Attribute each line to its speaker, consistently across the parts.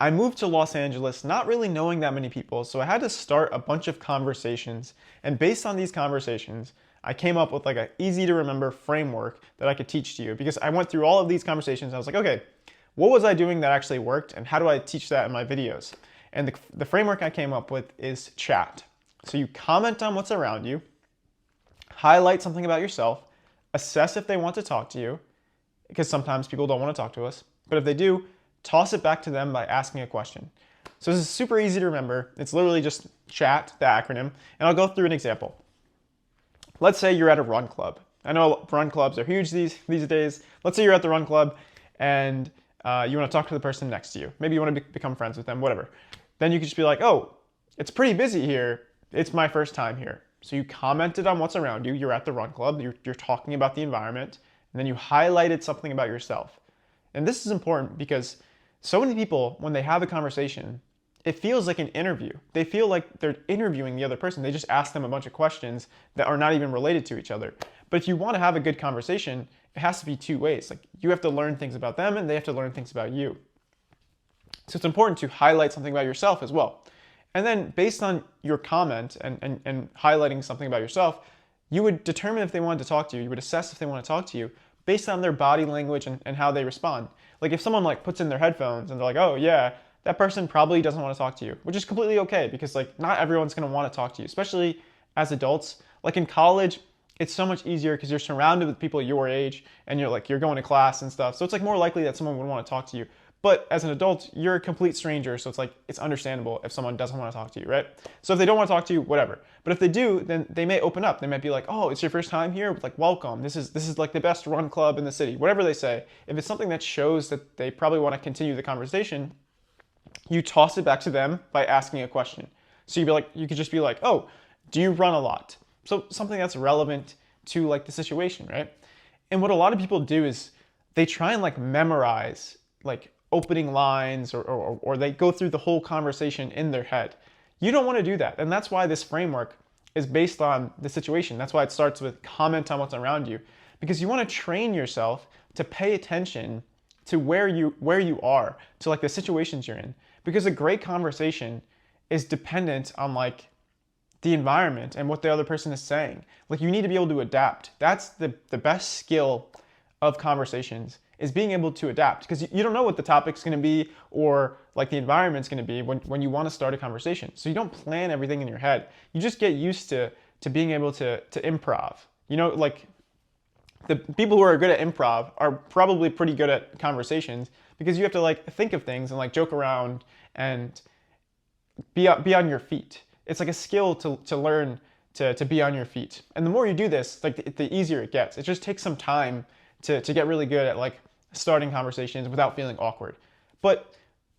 Speaker 1: I moved to Los Angeles not really knowing that many people, so I had to start a bunch of conversations. And based on these conversations, I came up with like an easy to remember framework that I could teach to you because I went through all of these conversations and I was like, okay, what was I doing that actually worked and how do I teach that in my videos? And the framework I came up with is chat. So you comment on what's around you, highlight something about yourself, assess if they want to talk to you, because sometimes people don't want to talk to us. But if they do, toss it back to them by asking a question. So this is super easy to remember. It's literally just chat, the acronym, and I'll go through an example. Let's say you're at a run club. I know run clubs are huge these days. Let's say you're at the run club and you want to talk to the person next to you. Maybe you want to become friends with them, whatever. Then you could just be like, oh, it's pretty busy here. It's my first time here. So you commented on what's around you. You're at the run club. You're talking about the environment. And then you highlighted something about yourself. And this is important because so many people, when they have a conversation, it feels like an interview. They feel like they're interviewing the other person. They just ask them a bunch of questions that are not even related to each other. But if you want to have a good conversation, it has to be two ways. Like you have to learn things about them and they have to learn things about you. So it's important to highlight something about yourself as well. And then based on your comment and highlighting something about yourself, you would determine if they wanted to talk to you. You would assess if they want to talk to you based on their body language and how they respond. Like if someone like puts in their headphones and they're like, oh yeah, that person probably doesn't want to talk to you, which is completely okay because like not everyone's going to want to talk to you, especially as adults. Like in college, it's so much easier because you're surrounded with people your age and you're going to class and stuff. So it's like more likely that someone would want to talk to you. But as an adult, you're a complete stranger, so it's like it's understandable if someone doesn't want to talk to you, right? So if they don't want to talk to you, whatever. But if they do, then they may open up. They might be like, "Oh, it's your first time here? Like, welcome. This is like the best run club in the city." Whatever they say. If it's something that shows that they probably want to continue the conversation, you toss it back to them by asking a question. So you could just be like, "Oh, do you run a lot?" So something that's relevant to like the situation, right? And what a lot of people do is they try and like memorize like opening lines or they go through the whole conversation in their head. You don't want to do that. And that's why this framework is based on the situation. That's why it starts with comment on what's around you, because you want to train yourself to pay attention to where you are, to like the situations you're in. Because a great conversation is dependent on like the environment and what the other person is saying. Like you need to be able to adapt. That's the best skill of conversations, is being able to adapt, because you don't know what the topic's going to be or like the environment's going to be when you want to start a conversation. So you don't plan everything in your head. You just get used to being able to improv. You know, like the people who are good at improv are probably pretty good at conversations because you have to like think of things and like joke around and be on your feet. It's like a skill to learn to be on your feet. And the more you do this, like the easier it gets. It just takes some time to get really good at like starting conversations without feeling awkward. But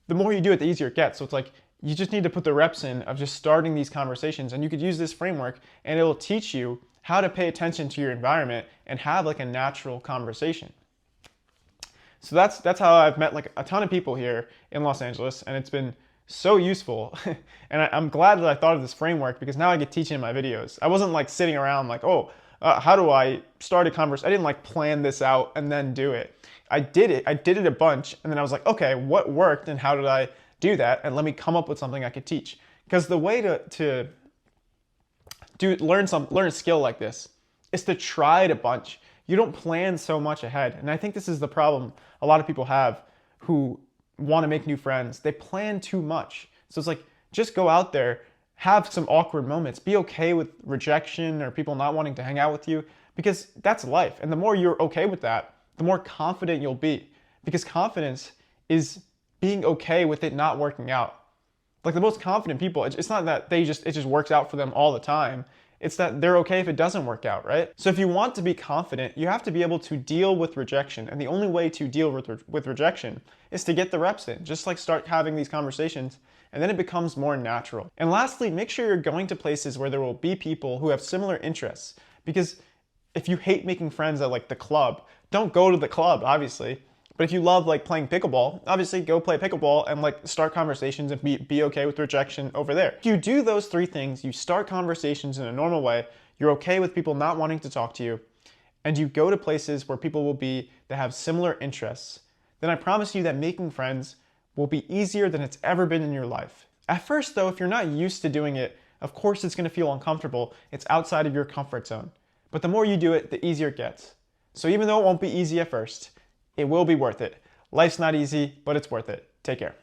Speaker 1: the more you do it, the easier it gets. So it's like you just need to put the reps in of just starting these conversations, and you could use this framework and it will teach you how to pay attention to your environment and have like a natural conversation. So that's how I've met like a ton of people here in Los Angeles, and it's been so useful. And I'm glad that I thought of this framework because now I get teaching in my videos. I wasn't like sitting around like, oh, how do I start a conversation? I didn't like plan this out and then do it. I did it a bunch, and then I was like, okay, what worked and how did I do that? And let me come up with something I could teach. Because the way to learn a skill like this is to try it a bunch. You don't plan so much ahead. And I think this is the problem a lot of people have who want to make new friends. They plan too much. So it's like, just go out there, have some awkward moments, be okay with rejection or people not wanting to hang out with you, because that's life. And the more you're okay with that, the more confident you'll be, because confidence is being okay with it not working out. Like the most confident people, it's not that it just works out for them all the time. It's that they're okay if it doesn't work out, right? So if you want to be confident, you have to be able to deal with rejection. And the only way to deal with rejection is to get the reps in. Just like start having these conversations, and then it becomes more natural. And lastly, make sure you're going to places where there will be people who have similar interests. Because if you hate making friends at like the club, don't go to the club, obviously. But if you love like playing pickleball, obviously go play pickleball and like start conversations and be okay with rejection over there. If you do those three things, you start conversations in a normal way, you're okay with people not wanting to talk to you, and you go to places where people will be that have similar interests, then I promise you that making friends will be easier than it's ever been in your life. At first though, if you're not used to doing it, of course it's going to feel uncomfortable. It's outside of your comfort zone. But the more you do it, the easier it gets. So even though it won't be easy at first, it will be worth it. Life's not easy, but it's worth it. Take care.